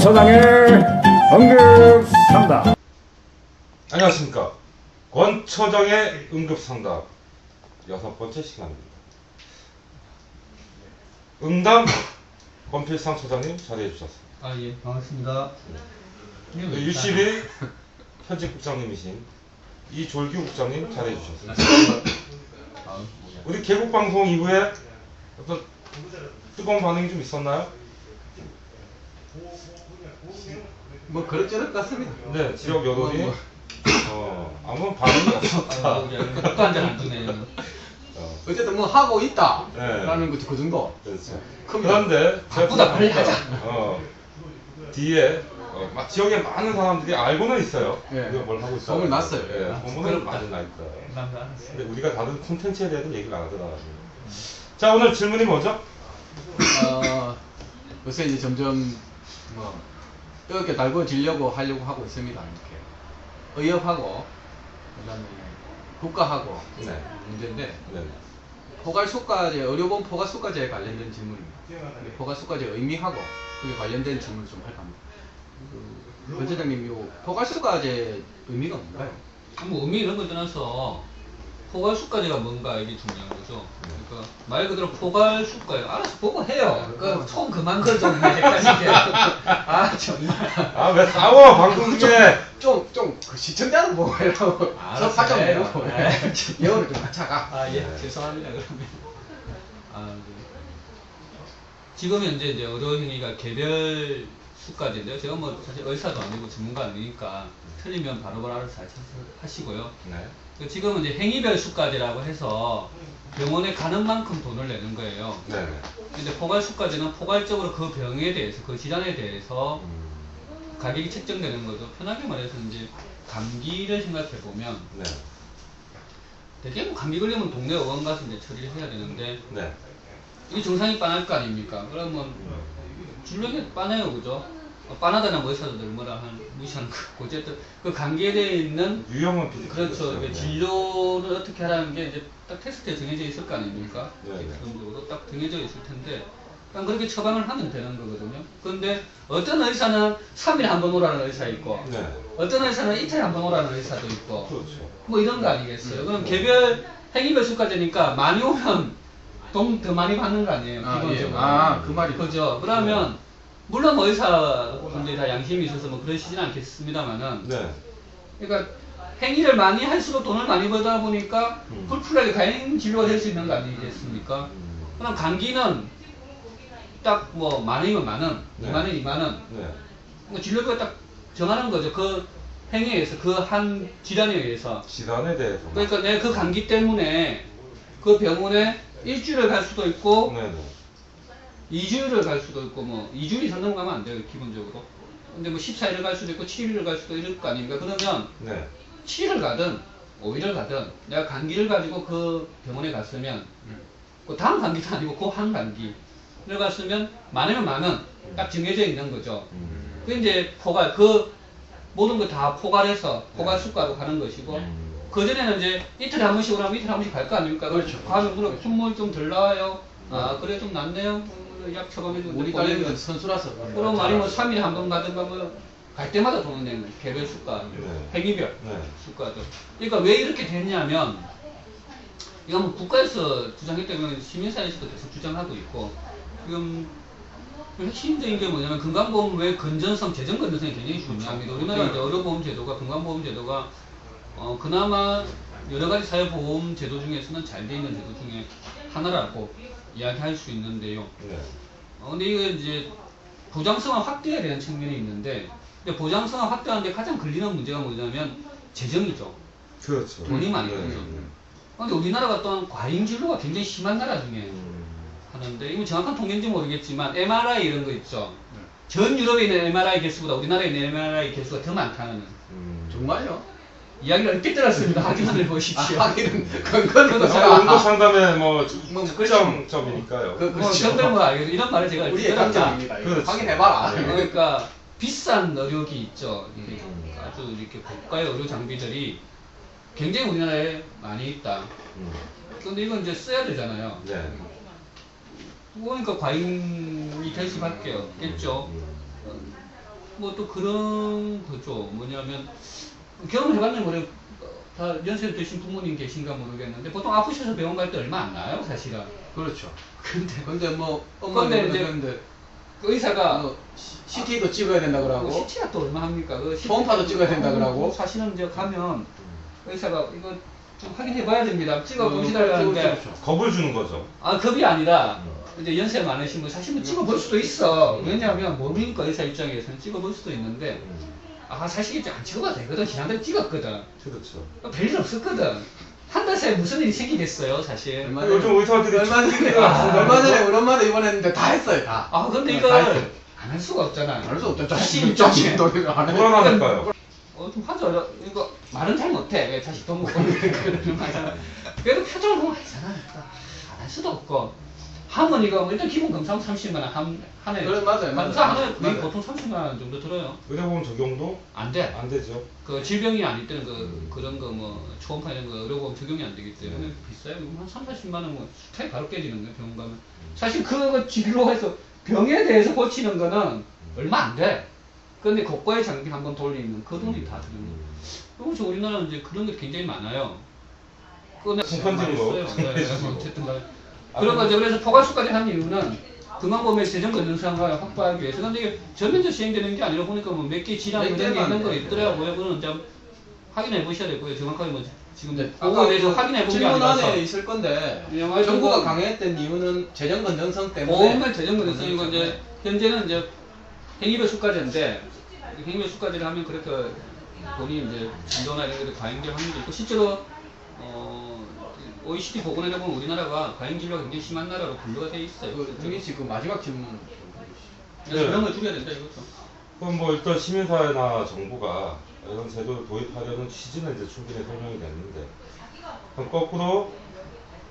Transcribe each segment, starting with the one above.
처장의 응급상담. 안녕하십니까. 권 처장의 응급상담 6번째 시간입니다. 응담 권필상 처장님 자리해 주셨습니다. 아, 예, 반갑습니다. UCB 편집국장님이신 이졸규 국장님 자리해 주셨습니다. 우리 개국방송 이후에 어떤 뜨거운 반응이 좀 있었나요? 뭐 그렇지는 않습니다. 네, 지역 여론이 아무 반응이 없었다. 밥도 한잔 안 주네요. 어쨌든 뭐 하고 네. 있다라는 거 그 정도. 그렇죠. 큽니다. 그런데 바쁘다 빨리 하자. 뒤에 막 지역에 많은 사람들이 알고는 있어요. 예. 우리가 뭘 하고 있다. 소문이 났어요. 예, 소문은 많이 나 있다. 근데 우리가 다른 콘텐츠에 대해서 얘기를 안 하더라고요. 자, 오늘 질문이 뭐죠? 요새 이제 점점 뭐 이렇게 달궈지려고 하려고 하고 있습니다. 이렇게 의협하고 그다음에 국가하고 네. 문제인데 네. 포괄수가제 의료보험 포괄수가제에 관련된 질문입니다. 포괄수가제 의미하고 그게 관련된 질문을 좀 할까 합니다. 권 차장님, 요 포괄수가제 의미가 뭔가요? 뭐 의미 이런 걸 떠나서 포괄수가제가 뭔가 이게 중요한 거죠. 그러니까 말 그대로 포괄수가예요. 알아서 보고 해요. 그 총 그만 걸좀 해야지. 아 정말. 왜 싸워 방송 중에? 그 시청자는 보고 해라고. 알았어요. 저 사정 내고 네. 예우를 좀 맞춰가. 아, 예, 죄송합니다. 그러면. 네. 지금 현재 이제 의료행위가 개별 수가제인데요. 제가 뭐 사실 의사도 아니고 전문가 아니니까 틀리면 바로바로 알아서 잘 하시고요. 네. 지금은 이제 행위별 수가제라고 해서 병원에 가는 만큼 돈을 내는 거예요. 네. 근데 포괄수가제는 포괄적으로 그 병에 대해서, 그 질환에 대해서 가격이 책정되는 거죠. 편하게 말해서 이제 감기를 생각해 보면 네. 대개 뭐 감기 걸리면 동네 의원 가서 이제 처리를 해야 되는데 네. 이게 증상이 빤할 거 아닙니까? 그러면 진료에 빤해요, 그죠? 빤하다는 뭐 의사들 뭐라 무시하는 거. 어쨌든 그 감기에 대해 있는 유형은 비슷. 그렇죠. 진료를 어떻게 하라는 게 이제 딱 테스트에 정해져 있을 거 아닙니까? 네. 기본적으로 딱 정해져 있을 텐데 그냥 그렇게 처방을 하면 되는 거거든요. 그런데 어떤 의사는 3일에 한 번 오라는 의사 있고 네. 어떤 의사는 이틀에 한 번 오라는 의사도 있고 그렇죠. 뭐 이런 거 아니겠어요? 그럼 개별 행위별 수가제니까 많이 오면 돈 더 많이 받는 거 아니에요? 기본적으로. 그 말이 그죠? 그러면 물론 뭐 의사분들이 다 양심이 있어서 뭐 그러시진 않겠습니다만은 네. 그러니까 행위를 많이 할수록 돈을 많이 벌다 보니까 풀풀하게 가행 진료가 될 수 있는 거 아니겠습니까? 그럼 감기는 딱 뭐 만원이면 만원, 네. 2만원, 2만원 네. 뭐 진료비가 딱 정하는 거죠. 그 행위에 의해서, 그 한 질환에 의해서. 질환에 대해서. 그러니까 내 그 감기 때문에 그 병원에 일주일을 갈 수도 있고 네네. 2주일을 갈 수도 있고 뭐 2주일 이상 넘어가면 안 돼요, 기본적으로. 근데 뭐 14일을 갈 수도 있고 7일을 갈 수도 이럴 거 아닙니까? 그러면 네. 7일을 가든 5일을 가든 내가 감기를 가지고 그 병원에 갔으면 그 다음 감기도 아니고 그 한 감기를 갔으면 많으면 만원 딱 정해져 있는 거죠. 그 이제 포괄, 그 모든 거 다 포괄해서 포괄 수가로 가는 것이고 그전에는 이제 이틀에 한 번씩 오라면 이틀에 한 번씩 갈 거 아닙니까? 그렇죠. 가면 그럼 콧물 좀 덜 나와요. 아 그래 좀 낫네요. 약 처방해주고 우리 딸내미는 선수라서. 그럼 아니면 3일에 한 번 가든가 뭐 갈 때마다 돈을 내는 개별 수가, 행위별 네. 수가죠. 그러니까 왜 이렇게 됐냐면 이거 뭐 국가에서 주장했다면 시민사회에서도 계속 주장하고 있고 지금 핵심적인 게 뭐냐면 건강보험의 건전성, 재정 건전성이 굉장히 중요합니다. 우리나라 이제 의료보험 제도가, 건강보험 제도가 그나마 여러 가지 사회보험 제도 중에서는 잘 돼 있는 제도 중에 하나라고 이야기할 수 있는데요. 네. 근데 이거 이제 보장성화 확대에 대한 측면이 있는데, 근데 보장성화 확대하는데 가장 걸리는 문제가 뭐냐면 재정이죠. 그렇죠. 돈이 많이 네. 들죠. 근데 우리나라가 또한 과잉 진료가 굉장히 심한 나라 중에 하는데, 이거 정확한 통계인지 모르겠지만 MRI 이런 거 있죠. 전 유럽에 있는 MRI 개수보다 우리나라에 있는 MRI 개수가 더 많다는 정말요? 이야기를 얼핏 들었습니다. 확인을 보십시오. 하기는 그건 제가 응급 상담에 뭐 그렇죠. 특정점이니까요. 뭐 전들 뭐 알겠죠. 이런 말을 제가 얼핏 우리의 들었다. 강점입니다. 이거. 그렇지. 확인해봐라. 그러니까 비싼 의료기 있죠. 이렇게 아주 이렇게 고가의 의료 장비들이 굉장히 우리나라에 많이 있다. 그런데 이건 이제 써야 되잖아요. 네. 그러니까 과잉이 될 수밖에 없겠죠. 뭐 또 그런 거죠. 뭐냐면 경험을 해봤는지 모르 다 연세를 드신 부모님 계신가 모르겠는데 보통 아프셔서 병원 갈 때 얼마 안 나요 사실은. 그렇죠. 근데 근데 뭐 근데 이제 그런데 그 의사가 뭐 CT도 찍어야 된다 그러고 CT가 또 얼마 합니까? 그 초음파도 찍어야 된다 그러고 사실은 이제 가면 의사가 이거 좀 확인해 봐야 됩니다. 찍어 보시라는데 겁을 주는 거죠. 아 겁이 아니라 이제 연세 많으신 분 사실 뭐 찍어볼 수도 있어. 왜냐하면 모르니까 의사 입장에서는 찍어볼 수도 있는데 아 사실 이제 안 찍어봐도 되거든. 지난달에 찍었거든. 그렇죠. 별일 없었거든. 한 달 사이에 무슨 일이 생기겠어요 사실. 요즘 의사들이 얼마 전에 우리 엄마도 입원했는데 다 했어요 다. 아 근데 다 이걸 했어요. 안 할 수가 없잖아. 알 수 없죠. 자식 자식 돈을 안 해. 불안하니까요. 좀 하죠. 이거 말은 잘 못해. 왜 자식 돈 먹고 그러는 거잖아. 그래도 표정을 보면 이상하니까 안 할 수도 없고. 하면 이거 일단 기본 검사 30만 원 한 해. 그래, 맞아요. 검사 한 해 거의 맞아요. 보통 30만 원 정도 들어요. 의료보험 적용도 안 돼. 안 되죠. 그 질병이 아닐 때는 그런 거 뭐 초음파 이런 거 의료보험 적용이 안 되기 때문에 비싸요. 한 3, 40만 원 뭐 스타일 바로 깨지는 거예요 병원 가면. 사실 그거 진료해서 병에 대해서 고치는 거는 얼마 안 돼. 근데 고가의 장비 한번 돌리면 그 돈이 다 드는 거예요. 그래서 우리나라는 이제 그런 게 굉장히 많아요. 그거 내가 풍판지는 거. 어쨌든 간에. 그런 거죠. 그래서 포괄수까지 한 이유는 금왕범의 재정 건전성을 확보하기 위해서. 근데 이게 전면적 시행되는 게 아니라 보니까 뭐 몇 개 질환 이런 게 있는 거 있더라고요. 그거는 좀 확인해 보셔야 되고요. 정확하게 뭐 지금 보고에 대해서 확인해 본 게 질문 아니라서. 안에 있을 건데 하여튼 정부가 뭐 강행했던 이유는 재정 건전성 때문에. 보험의 재정 건전성이고 이제 현재는 이제 행위별 수가제인데 행위별 수가제를 하면 그렇게 돈이 이제 진도나 이런 것들 과잉될 확률이 있고 실제로 OECD 보고에 보면 우리나라가 과잉 진료가 굉장히 심한 나라로 분류가 돼 있어요. 형님 지금 마지막 질문. 그래서 그런 걸 줄여야 된다 이거죠. 그럼 뭐 일단 시민사회나 정부가 이런 제도를 도입하려는 취지는 이제 충분히 설명이 됐는데, 그럼 거꾸로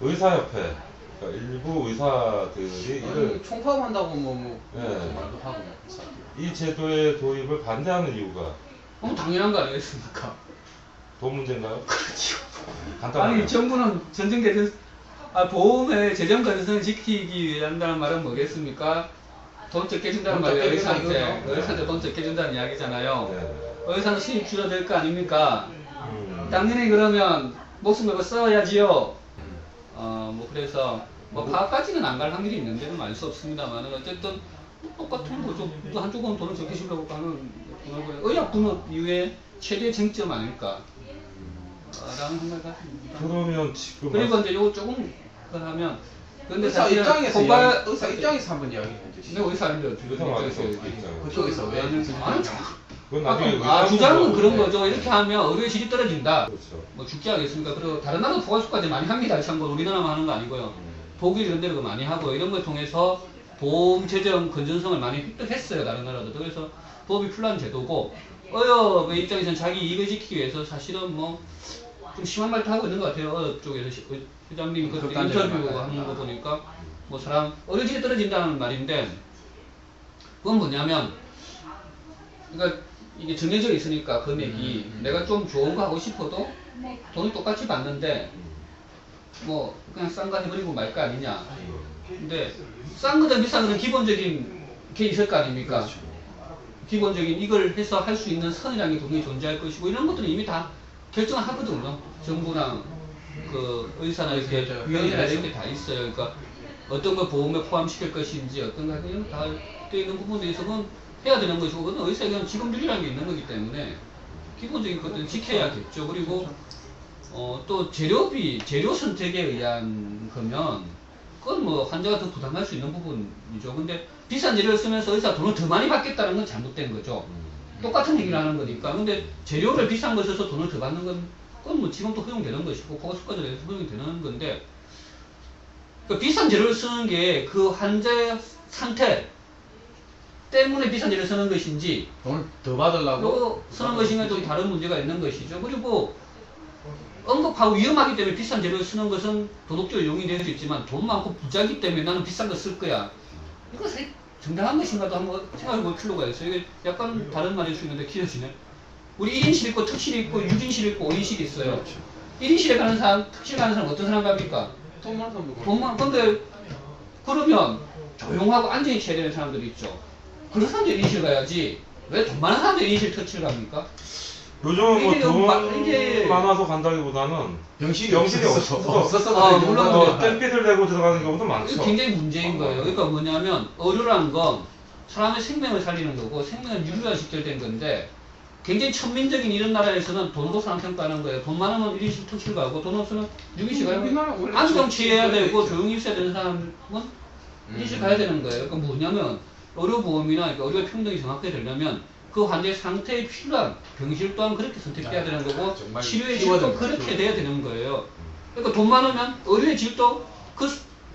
의사협회, 그러니까 일부 의사들이 이를 총파업한다고 뭐 네. 말도 하고. 이 제도의 도입을 반대하는 이유가 당연한 거 아니겠습니까? 돈 문제인가요? 그렇죠. 간단하게. 아니 정부는 전쟁대전 보험의 재정 건전성을 지키기 위한다는 말은 뭐겠습니까? 돈 적게 준다는 돈 말이에요. 적게 준다, 의사한테. 이거죠. 의사한테 돈 적게 준다는 이야기잖아요. 네. 의사는 수입 줄어들 거 아닙니까? 당연히 그러면 목숨 걸고 써야지요. 뭐 그래서 뭐 파업까지는 안 갈 확률이 있는데는 알 수 없습니다만 어쨌든 똑같은 거죠. 또 한쪽은 돈을 적게 주려고 하는 의약 분업 이후에 최대 쟁점 아닐까 라는 생각을 갖습니다. 그러면 지금 그리고 이제 요거 조금 그 하면 근데 의사 사실은 입장에서 고발- 의사 입장에서 한번 이야기해 주시죠. 근데 의사 아닌데 의사 말고 그쪽에서 왜? 그건 나중에 주장은 그런 네. 거죠. 이렇게 하면 의료의 질이 떨어진다. 그렇죠. 뭐 죽지 하겠습니까? 그리고 다른 나라도 포괄수까지 많이 합니다. 참고로 우리나라만 하는 거 아니고요. 독일 이런 데도 많이 하고 이런 걸 통해서 보험 재정 건전성을 많이 획득했어요. 다른 나라도. 그래서 보험이 필요한 제도고 의협의 입장에서는 자기 이익을 지키기 위해서 사실은 뭐 좀 심한 말도 하고 있는 것 같아요. 의협 쪽에서 회장님이 그 인터뷰 하는 거 보니까 뭐 사람 의료질이 떨어진다는 말인데 그건 뭐냐면 그러니까 이게 정해져 있으니까 금액이 내가 좀 좋은 거 하고 싶어도 돈을 똑같이 받는데 뭐 그냥 싼 거 해버리고 말 거 아니냐. 근데 싼 거든 비싼 거든 기본적인 게 있을 거 아닙니까? 기본적인 이걸 해서 할 수 있는 선이라는 게 분명히 존재할 것이고 이런 것들은 이미 다 결정을 하거든요. 정부랑 그 의사나 이렇게 위원회나 이런 게 다 있어요. 그러니까 어떤 걸 보험에 포함시킬 것인지 어떤 거 이런 다 되어 있는 부분에 대해서는 해야 되는 것이고 그건 의사에게는 직업윤리라는 게 있는 거기 때문에 기본적인 것들은 지켜야겠죠. 그리고 또 재료 선택에 의한 거면 그건 뭐 환자가 더 부담할 수 있는 부분이죠. 근데 비싼 재료를 쓰면서 의사가 돈을 더 많이 받겠다는 건 잘못된 거죠. 똑같은 얘기를 하는 거니까. 근데 재료를 비싼 걸 써서 돈을 더 받는 건 그건 뭐 지금도 허용되는 것이고 포괄수까지 해서 허용이 되는 건데 그 비싼 재료를 쓰는 게 그 환자의 상태 때문에 비싼 재료를 쓰는 것인지 돈을 더 받으려고 쓰는 것인가 좀 다른 문제가 있는 것이죠. 그리고 언급하고 위험하기 때문에 비싼 재료를 쓰는 것은 도덕적으로 용인될 수 있지만 돈 많고 부자기 때문에 나는 비싼 거 쓸 거야. 이것이 정당한 것인가도 한번 생각해 볼 필요가 있어요. 이게 약간 다른 말일 수 있는데 길어지네. 우리 1인실 있고 특실 있고 6인실 있고 5인실 있어요. 1인실에 가는 사람, 특실 가는 사람 어떤 사람 갑니까? 돈 많은 사람도 돈만 근데 그러면 조용하고 안정이 취해야 되는 사람들이 있죠. 그런 사람들이 1인실 가야지 왜 돈 많은 사람들이 이니셜 터치를 합니까? 요즘은 이게 뭐 이게- 돈 많아서 간다기보다는 병실이 없어서 아, 물론 땡빛을 내고 들어가는 경우도 많죠. 이거 굉장히 문제인 거예요. 그러니까 뭐냐면 의료란 건 사람의 생명을 살리는 거고 생명은 유료와 직결된 건데 굉장히 천민적인 이런 나라에서는 돈으로 사람 평가하는 거예요. 돈 많으면 1인씩 터치를 가고 돈 없으면 6인씩 우리나라 가고 원래 안정 좀 취해야 되고 그랬죠. 조용히 있어야 되는 사람은 1인씩 가야 되는 거예요. 그러니까 뭐냐면 의료보험이나 그러니까 의료 평등이 정확하게 되려면 그 환자의 상태에 필요한 병실 또한 그렇게 선택돼야 되는 거고 정말 치료의 키워드네, 질도 그렇게 키워드. 돼야 되는 거예요. 그러니까 돈 많으면 의료의 질도 그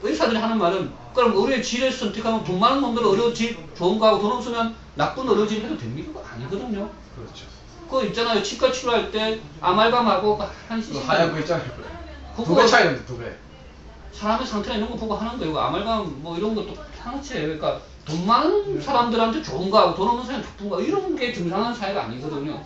의사들이 하는 말은 그럼 의료의 질을 선택하면 돈 많은 놈들은 의료 질 좋은 거 하고 돈 없으면 나쁜 의료질 해도 됩니까? 그거 아니거든요. 그렇죠. 그거 있잖아요. 치과 치료할 때 아말감하고 한 그 시간 하얀 거 있잖아요. 그거 2배 차이는데 2배. 사람의 상태나 이런 거 보고 하는 거예요. 아말감 뭐 이런 것도 하나치예요. 그러니까 돈 많은 사람들한테 좋은 거 하고 돈 없는 사람한테 나쁜 거 이런 게 정상한 사회가 아니거든요.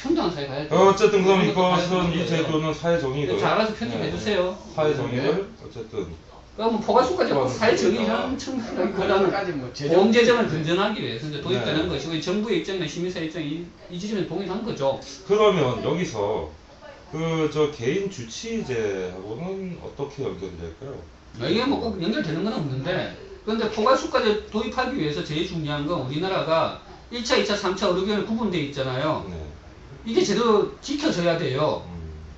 평등한 사회 가야죠. 어쨌든 그럼 이런 것도 가야 이것은 되는 이 거예요. 제도는 사회 정의를 잘 알아서 편집해 주세요. 사회 정의를 어쨌든 그러면 포괄수까지 꼭 사회 정의라는 그거까지 뭐 층보다는 보험 재정을 네. 건전하기 위해서 이제 도입되는 네. 것이고 정부의 입장이나 시민사회 입장이 이 지점에 동의한 거죠. 그러면 여기서 그 저 개인 주치의제하고는 어떻게 연결이 될까요? 이게 뭐 꼭 연결되는 건 없는데 그런데 포괄수까지 도입하기 위해서 제일 중요한 건 우리나라가 1차, 2차, 3차 의료기관이 구분되어 있잖아요. 네. 이게 제대로 지켜져야 돼요.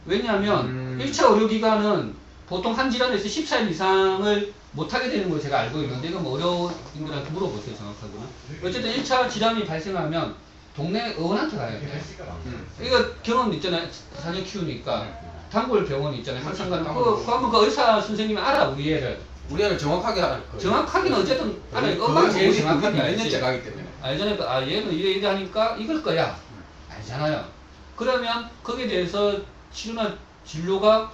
왜냐하면 1차 의료기관은 보통 한 질환에서 14일 이상을 못하게 되는 걸 제가 알고 있는데 이건 뭐 의료인들한테 물어보세요 정확하게는. 어쨌든 1차 질환이 발생하면 동네 의원한테 가야 돼요. 이거 경험 있잖아요. 자녀 키우니까 단골 병원 있잖아요. 항상 가는 그 가면 그 의사 선생님이 알아 우리 애를. 우리 애를 정확하게 알아요. 정확하게는 어쨌든 알아요. 그거 엄마가 제일 그게 정확하게 몇 알지. 년째 가기 때문에. 알잖아요. 그, 아 얘는 이래 하니까 이걸 거야. 알잖아요. 그러면 거기에 대해서 치료나 진료가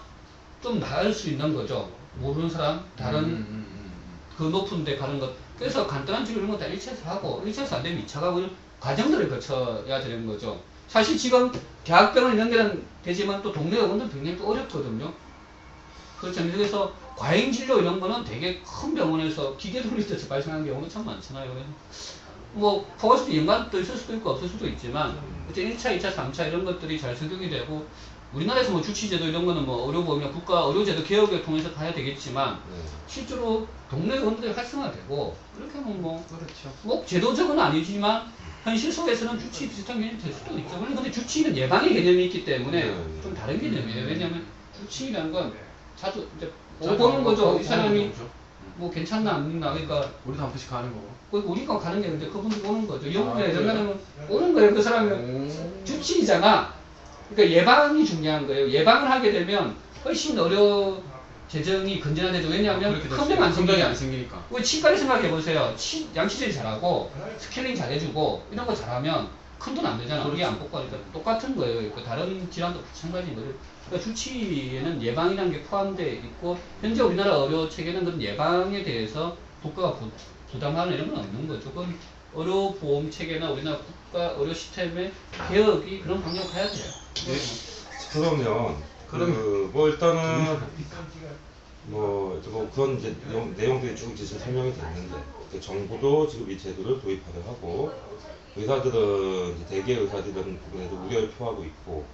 좀 나을 수 있는 거죠. 모르는 사람, 다른 그 높은 데 가는 것. 그래서 간단한 치료 이런 거 다 1차에서 하고 1차에서 안 되면 2차 가고 이런 과정들을 거쳐야 되는 거죠. 사실 지금 대학병원 이런 데는 되지만 또 동네 의원은 굉장히 또 어렵거든요. 그렇죠. 그래서 과잉 진료 이런 거는 되게 큰 병원에서 기계 돌릴 때서 발생하는 경우도 참 많잖아요. 그래서 뭐 포괄수도 연관도 있을 수도 있고 없을 수도 있지만 어쨌든 1차, 2차, 3차 이런 것들이 잘 적용이 되고 우리나라에서 뭐 주치제도 이런 거는 뭐 의료보험이나 국가 의료제도 개혁을 통해서 가야 되겠지만 실제로 동네 의원들이 활성화되고 그렇게 하면 뭐 그렇죠. 꼭 제도적은 아니지만 현실 속에서는 주치 비슷한 개념이 될 수도 있죠. 근데 주치는 예방의 개념이 있기 때문에 좀 다른 개념이에요. 왜냐하면 주치라는 건 자주 이제 보는 거죠. 이 사람이 뭐 괜찮나 안 믿나. 그러니까 우리도 한 번씩 가는 거고. 우리가 가는 게 근데 그분이 오는 거죠. 영국이나 이런 데는 오는 거예요. 그 사람이 주치의잖아. 그러니까 예방이 중요한 거예요. 예방을 하게 되면 훨씬 의료 재정이 건전하대죠. 왜냐하면 큰 병 안 생기니까. 안 생기니까. 우리 치과를 생각해 보세요. 양치질 잘하고 스케일링 잘해주고 이런 거 잘하면 큰 돈 안 되잖아. 우리 안 뽑고 하니까 똑같은 거예요. 그러니까 다른 질환도 마찬가지인 거죠. 그러니까 주치에는 예방이라는 게 포함되어 있고 현재 우리나라 의료 체계는 그런 예방에 대해서 국가가 부담하는 이런 건 없는 거죠. 그건 의료보험 체계나 우리나라 국가 의료 시스템의 개혁이 그런 방향으로 가야 돼요. 그러면 뭐 일단은 뭐 그런 이제 내용들이 쭉 이제 설명이 됐는데 정부도 지금 이 제도를 도입하려 하고 의사들은 이제 대개 의사들은 부분에도 우려를 표하고 있고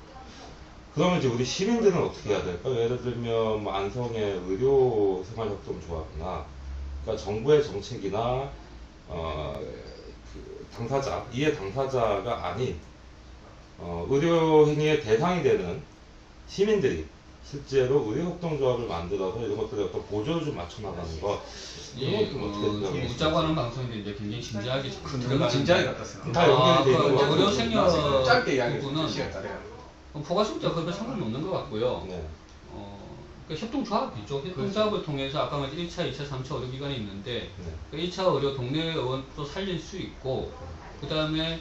그러면 이제 우리 시민들은 어떻게 해야 될까요? 예를 들면 뭐 안성의 의료생활협동조합이나 그러니까 정부의 정책이나 그 당사자 이해 당사자가 아닌 의료행위의 대상이 되는 시민들이 실제로 의료협동조합을 만들어서 이런 것들에 어떤 보조를 좀 맞춰나가는 것 예, 이런 것좀 어떻게 생각하세요? 묻자고 하는 방송인데 이제 굉장히 진지하게 너무 진지하게 갖다 써. 다 연결이 되는 것 의료 같아요. 생명 짧게 이야기해 부분은 시간 따라요. 포괄수자 그거 상관없는 것 같고요. 네. 그러니까 협동조합이죠. 협동조합을 통해서 아까 말한 1차, 2차, 3차 의료기관이 있는데 네. 그 1차 의료 동네 의원도 살릴 수 있고 그 다음에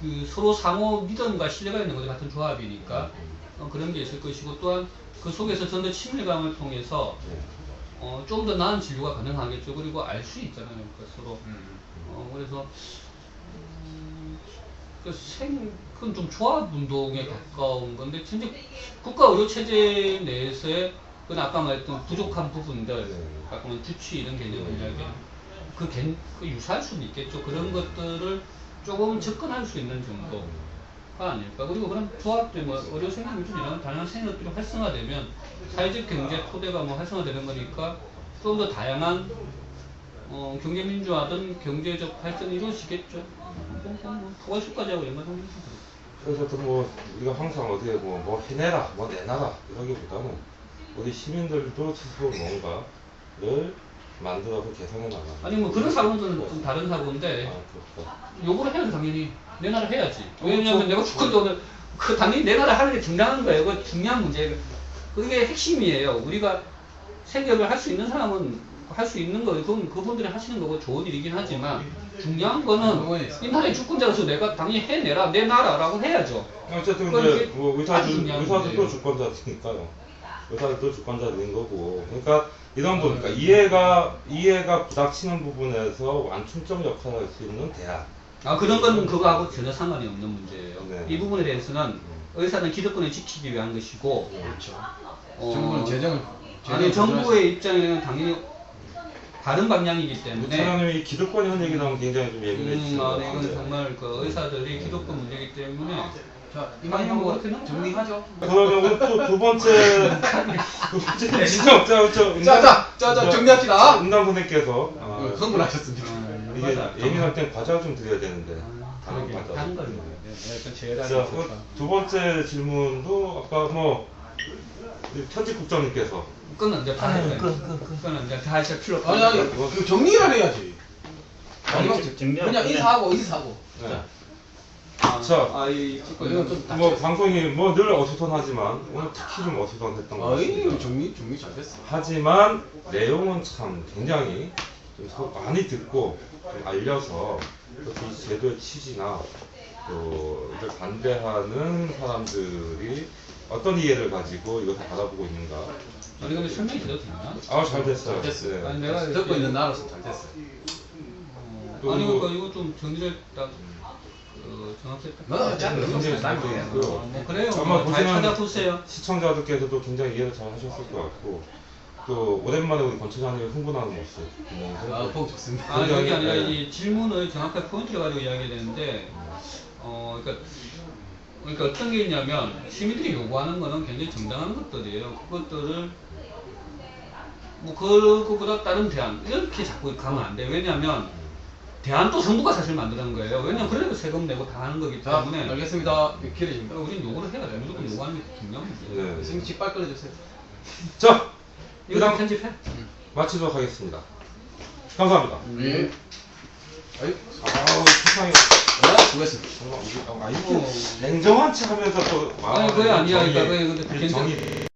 그 서로 상호 믿음과 신뢰가 있는 거죠. 같은 조합이니까 그런 게 있을 것이고 또한 그 속에서 전대 친밀감을 통해서 좀 더 나은 진료가 가능하겠죠. 그리고 알 수 있잖아요. 그러니까 서로 그래서 그건 좀 조합 운동에 가까운 건데 진짜 국가 의료 체제 내에서의 그건 아까 말했던 부족한 부분들, 아까 말한 주치 이런 개념을 이야기해요. 그 유사할 수는 있겠죠. 그런 것들을 조금 접근할 수 있는 정도가 아닐까. 그리고 그런 조합들, 뭐 의료 생활 이런 다양한 생활들이 활성화되면 사회적 경제 토대가 뭐 활성화되는 거니까 좀 더 다양한 경제 민주화든 경제적 발전이 이루어지겠죠. 포괄수까지 하고 연관성이 있습니다. 그래서 뭐 우리가 항상 어디에 뭐 해내라, 뭐 내놔라 이러기보다는 우리 시민들도 스스로 뭔가를 만들어서 개선해 나가는. 아니 뭐 그런 사고는 좀 다른 사고인데 그렇다. 요구를 해야죠. 당연히 내 나라 해야지. 왜냐하면 내가 주권자는 그 당연히 내 나라 하는 게 중요한 거예요. 그 중요한 문제예요. 그게 핵심이에요. 우리가 생각을 할 수 있는 사람은 할 수 있는 거예요. 그건 그분들이 하시는 거고 좋은 일이긴 하지만 중요한 거는 이 나라의 주권자로서 내가 당연히 해내라 내 나라라고 해야죠. 어쨌든 그건 이제 이게 뭐 아주 중요한 의사들도 문제예요. 주권자니까요. 의사들도 주권자인 거고. 그러니까 이런 부 그러니까 이해가 부닥치는 부분에서 완충적 역할을 할 수 있는 대학. 그런 건 그거하고 전혀 상관이 없는 문제예요. 네. 이 부분에 대해서는 의사는 기득권을 지키기 위한 것이고 그렇죠. 정부는 재정을 아니 정부의 입장에는 당연히 다른 방향이기 때문에 차장님이 기득권이 한 얘기 나오면 굉장히 좀 예민해지시는 것 이건 같은데. 정말 그 의사들이 기득권 문제이기 때문에 자, 이만 뭐 정리하죠. 그러면 또 두 번째 진짜 자, 정리합시다. 은담 선생님께서 흥분하셨습니다. 이게 예민할 땐 과자를 좀 드려야 되는데 다른 과자. 다른 걸 자, 두 번째 질문도 아까 뭐 편집국장님께서 그건 이제 그건 이제 다 하실 필요 없고 아니, 그 정리를 해야지. 정리하고 그냥 인사하고. 네. 자, 이 이건 좀 뭐 방송이 뭐 늘 어수선하지만 오늘 특히 좀 어수선했던 것 같습니다. 아이, 정리 잘 됐어. 하지만 내용은 참 굉장히 좀 많이 듣고 좀 알려서 이 제도의 취지나 또 이걸 반대하는 사람들이 어떤 이해를 가지고 이것을 바라보고 있는가. 아니 근데 설명이 드려도 되나? 잘 됐어요. 잘 됐어요. 네. 아니 내가 듣고 있는 나로서 잘 됐어요. 아니 그러니까 이거 좀 정리를 딱 정확히 딱 굉장히 잘 되어 있고요. 뭐 그래요. 아마 잘 보시는 찾아보세요. 시청자들께서도 굉장히 이해를 잘 하셨을 것 같고 또 오랜만에 우리 권 차장님이 흥분하는 모습 보면서 보기 좋습니다. 아니 그게 아니라 네. 이 질문을 정확하게 포인트를 가지고 이야기해야 되는데 그러니까 어떤 게 있냐면 시민들이 요구하는 거는 굉장히 정당한 것들이에요. 그것들을 뭐 그거보다 다른 대안 이렇게 자꾸 가면 안 돼요. 왜냐하면 대안도 정부가 사실 만드는 거예요. 왜냐면 그래도 세금 내고 다 하는 거기 자, 때문에 알겠습니다. 길어집니다. 우리는 요구를 해야 돼요. 무조건 요구하는 게 중요한 문제예요. 네. 선생님 깃발 끌어주세요. 자, 이거 다 편집해? 마치도록 하겠습니다. 감사합니다. 네. 아유, 세상에 수고했습니다. 정말 이게 냉정한 체 하면서 또 아니 그게 아니야. 정의, 그러니까 그게 근데 정의